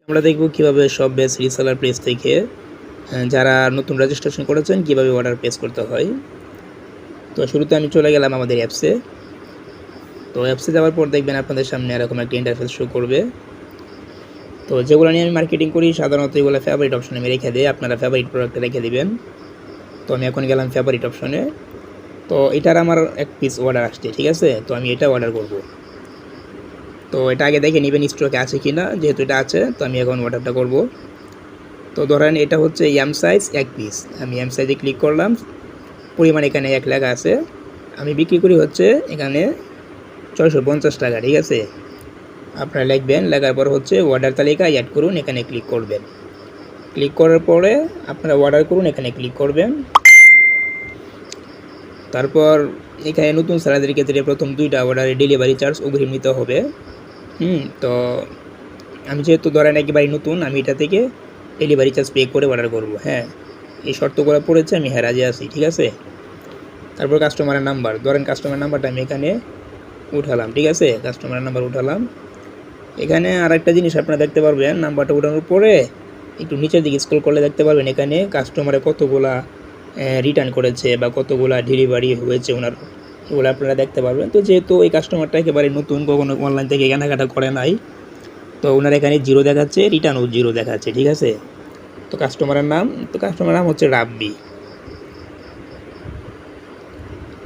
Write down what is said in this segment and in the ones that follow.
আমরা দেখব কিভাবে সব বেস রিসেলার পেজ থেকে যারা নতুন রেজিস্ট্রেশন করেছেন কিভাবে অর্ডার প্লেস করতে হয়। তো শুরুতে আমি চলে গেলাম আমাদের অ্যাপসে। তো অ্যাপসে যাওয়ার পর দেখবেন আপনাদের সামনে এরকম একটা ইন্টারফেস শো করবে। তো যেগুলো নিয়ে আমি মার্কেটিং করি সাধারণত এগুলো ফেভারিট অপশনে আমি রেখে দিই, আপনারা ফেভারিট প্রোডাক্টে রেখে দিবেন। তো আমি এখন গেলাম ফেভারিট অপশনে। তো এটার আমার এক পিস অর্ডার আসছে, ঠিক আছে। তো আমি এটা অর্ডার করব। তো এটা আগে দেখে নেবেন স্টকে আছে কি না, যেহেতু এটা আছে তো আমি এখন অর্ডারটা করব। তো ধরেন এটা হচ্ছে এম সাইজ এক পিস, আমি এম সাইজে ক্লিক করলাম। পরিমাণ এখানে 1 লেখা আছে, আমি বিক্রি করি হচ্ছে এখানে 650 টাকা, ঠিক আছে। আপনারা লিখবেন, লেখার পর হচ্ছে অর্ডার তালিকা অ্যাড করুন, এখানে ক্লিক করবেন। ক্লিক করার পরে আপনারা অর্ডার করুন, এখানে ক্লিক করবেন। তারপর এখানে নতুন সেলারদের ক্ষেত্রে প্রথম 2টা অর্ডারে ডেলিভারি চার্জ অগ্রিম নিতে হবে। তো আমি যেহেতু ধরেন একেবারে নতুন, আমি এটা থেকে ডেলিভারি চার্জ পে করে অর্ডার করব। হ্যাঁ, এই শর্তগুলো পড়েছে, আমি রাজি আছি, ঠিক আছে। তারপর কাস্টমারের নাম্বার, ধরেন কাস্টমার নাম্বারটা আমি এখানে উঠালাম, ঠিক আছে। কাস্টমারের নাম্বার উঠালাম। এখানে আরেকটা জিনিস আপনারা দেখতে পারবেন, নাম্বারটা উঠানোর পরে একটু নিচের দিকে স্ক্রল করলে দেখতে পারবেন এখানে কাস্টমারে কতগুলা রিটার্ন করেছে বা কতগুলা ডেলিভারি হয়েছে ওনার, এগুলো আপনারা দেখতে পারবেন। তো যেহেতু এই কাস্টমারটা একেবারে নতুন, কখনো অনলাইন থেকে কেনাকাটা করে নাই, তো ওনার এখানে 0 দেখাচ্ছে, রিটার্নও 0 দেখাচ্ছে, ঠিক আছে। তো কাস্টমারের নাম হচ্ছে রাব্বি।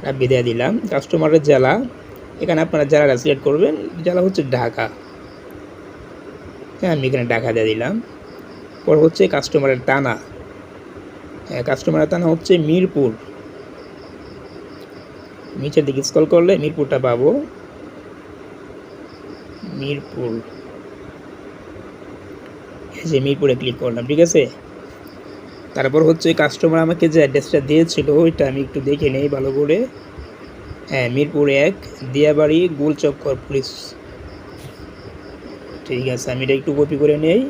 রাব্বি দিয়ে দিলাম। কাস্টমারের জেলা, এখানে আপনারা জেলাটা সিলেক্ট করবেন, জেলা হচ্ছে ঢাকা। হ্যাঁ, আমি এখানে ঢাকা দিয়ে দিলাম। পর হচ্ছে কাস্টমারের থানা, হ্যাঁ কাস্টমারের থানা হচ্ছে মিরপুর। নিচের দিকে স্ক্রল করলে মিরপুরটা পাবো, মিরপুর। এই যে মিরপুরে ক্লিক করলাম, ঠিক আছে। তারপর হচ্ছে কাস্টমার আমাকে যে অ্যাড্রেসটা দিয়েছিল ওইটা আমি একটু দেখে নেই ভালো করে। হ্যাঁ, মিরপুর 1 দিয়াবাড়ি গোলচক্কর পুলিশ, ঠিক আছে। আমি এটা একটু কপি করে নেই।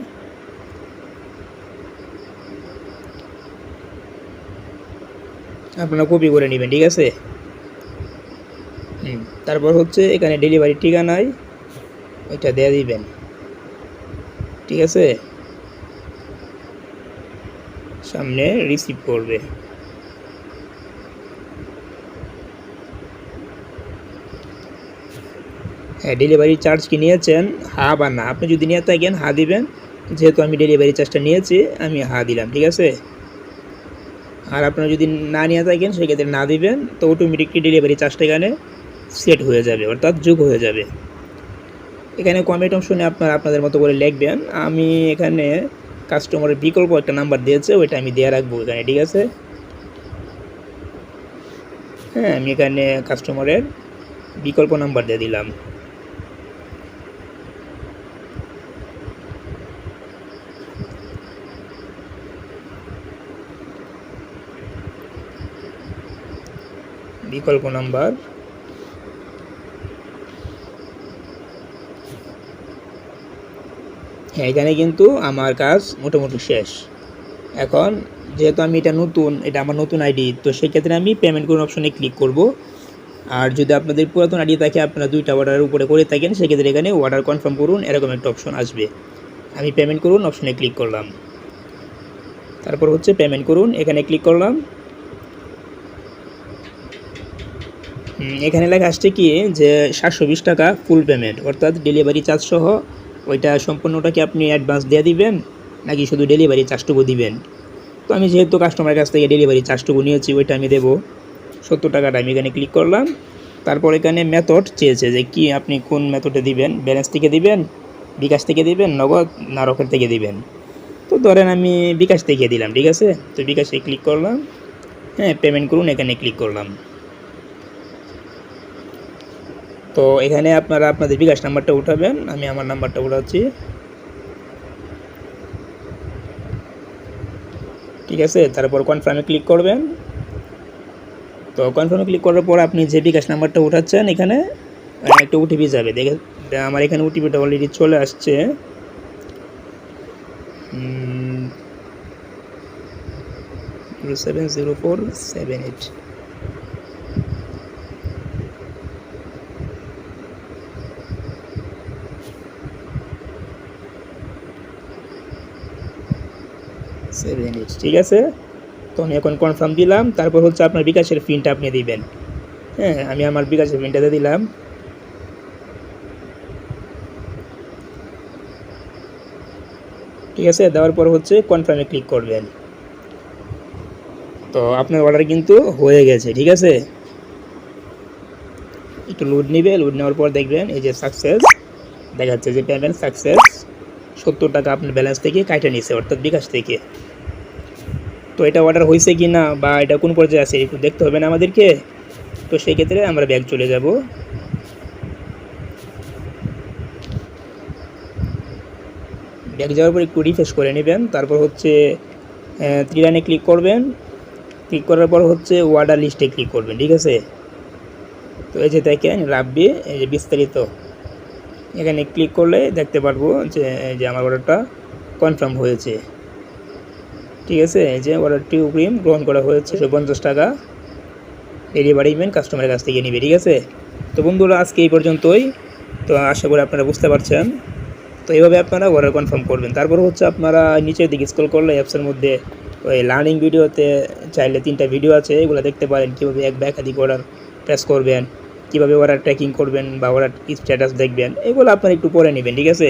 আপনারা কপি করে নেবেন, ঠিক আছে। তারপর হচ্ছে এখানে ডেলিভারি ঠিকানায় ওইটা দিয়ে দিবেন, ঠিক আছে। সামনে রিসিভ করবে। হ্যাঁ, ডেলিভারি চার্জ কি নিয়েছেন, হ্যাঁ বা না। আপনি যদি নিয়ে থাকেন হ্যাঁ দিবেন, যেহেতু আমি ডেলিভারি চার্জটা নিয়েছি আমি হ্যাঁ দিলাম, ঠিক আছে। আর আপনারা যদি না নিয়ে থাকেন সেক্ষেত্রে না দিবেন, তো অটোমেটিকলি ডেলিভারি চার্জটা এখানে সেট হয়ে যাবে, অর্থাৎ যোগ হয়ে যাবে। এখানে কমেন্ট অপশনে আপনারা আপনাদের মতো করে লিখবেন। আমি এখানে কাস্টমারের বিকল্প একটা নাম্বার দিয়েছে, ওইটা আমি দিয়ে রাখবো এখানে, ঠিক আছে। হ্যাঁ, আমি এখানে কাস্টমারের বিকল্প নাম্বার দিয়ে দিলাম। বিকল্প নাম্বার, হ্যাঁ এখানে কিন্তু আমার কাজ মোটামুটি শেষ। এখন যেহেতু আমি এটা নতুন, এটা আমার নতুন আইডি, তো সেক্ষেত্রে আমি পেমেন্ট করুন অপশনে ক্লিক করব। আর যদি আপনাদের পুরাতন আইডি থাকে, আপনারা 2টা অর্ডারের উপরে করে থাকেন, সেক্ষেত্রে এখানে অর্ডার কনফার্ম করুন এরকম একটা অপশন আসবে। আমি পেমেন্ট করুন অপশনে ক্লিক করলাম। তারপর হচ্ছে পেমেন্ট করুন, এখানে ক্লিক করলাম। এখানে লেখা আসছে কি যে 720 টাকা ফুল পেমেন্ট, অর্থাৎ ডেলিভারি চার্জ সহ ওইটা সম্পূর্ণটা কি আপনি অ্যাডভান্স দিয়ে দিবেন নাকি শুধু ডেলিভারি চার্জটুকু দিবেন। তো আমি যেহেতু কাস্টমারের কাছ থেকে ডেলিভারি চার্জটুকু নিয়েছি ওইটা আমি দেবো 70 টাকাটা। আমি এখানে ক্লিক করলাম। তারপর এখানে মেথড চেয়েছে যে কি আপনি কোন মেথডে দিবেন, ব্যালেন্স থেকে দিবেন, বিকাশ থেকে দিবেন, নগদ না রকেট থেকে দিবেন। তো ধরেন আমি বিকাশ থেকে দিলাম, ঠিক আছে। তো বিকাশে ক্লিক করলাম। হ্যাঁ, পেমেন্ট করুন, এখানে ক্লিক করলাম। তো এখানে আপনারা আপনাদের বিকাশ নাম্বারটা উঠাবেন, আমি আমার নাম্বারটা উঠাচ্ছি, ঠিক আছে। তারপর কনফার্মে ক্লিক করবেন। তো কনফার্মে ক্লিক করার পর আপনি যে বিকাশ নাম্বারটা উঠাচ্ছেন এখানে একটা ওটিপি যাবে, দেখে আমার এখানে ওটিপিটা অলরেডি চলে আসছে। 070478। 7 ঠিক আছে। তো আমি এখন কনফার্ম দিলাম। তারপর হচ্ছে আপনার বিকাশের পিনটা আপনি দিবেন। হ্যাঁ, আমি আমার বিকাশের পিনটাতে দিলাম। ঠিক আছে, দেওয়ার পর হচ্ছে কনফার্মে ক্লিক করবেন। তো আপনার অর্ডার কিন্তু হয়ে গেছে। ঠিক আছে, একটু লোড নেবে, লোড নেওয়ার পর দেখবেন এই যে সাকসেস দেখাচ্ছে যে পেমেন্ট সাকসেস, 70 টাকা আপনার ব্যালেন্স থেকে কাটে নিছে, অর্থাৎ বিকাশ থেকে। তো এটা অর্ডার হয়েছে কি না বা এটা কোন পর্যায়ে আছে একটু দেখতে হবে না আমাদেরকে। তো সেই ক্ষেত্রে আমরা ব্যাক চলে যাব। ব্যাক যাওয়ার পর একটু রিফ্রেশ করে নেবেন। তারপর হচ্ছে 3 লাইনে ক্লিক করবেন। ক্লিক করার পর হচ্ছে অর্ডার লিস্টে ক্লিক করবেন। ঠিক আছে, তো এই যে দেখেন রাব্বি, এই যে বিস্তারিত, এখানে ক্লিক করলে দেখতে পারবো যে আমার অর্ডারটা কনফার্ম হয়েছে। ঠিক আছে, এই যে অর্ডারটি অগ্রিম গ্রহণ করা হয়েছে, 50 টাকা ডেলিভারি পেমেন্ট কাস্টমারের কাছ থেকে নেবে। ঠিক আছে, তো বন্ধুরা আজকে এই পর্যন্তই। তো আশা করি আপনারা বুঝতে পারছেন। তো এইভাবে আপনারা অর্ডার কনফার্ম করবেন। তারপর হচ্ছে আপনারা নিচের দিকে স্ক্রল করলে অ্যাপসের মধ্যে ওই লার্নিং ভিডিওতে চাইলে 3টা ভিডিও আছে, এগুলো দেখতে পারেন কীভাবে এক বা একাধিক অর্ডার প্রেস করবেন, কীভাবে অর্ডার ট্র্যাকিং করবেন বা অর্ডার স্ট্যাটাস দেখবেন, এগুলো আপনারা একটু পরে নেবেন। ঠিক আছে।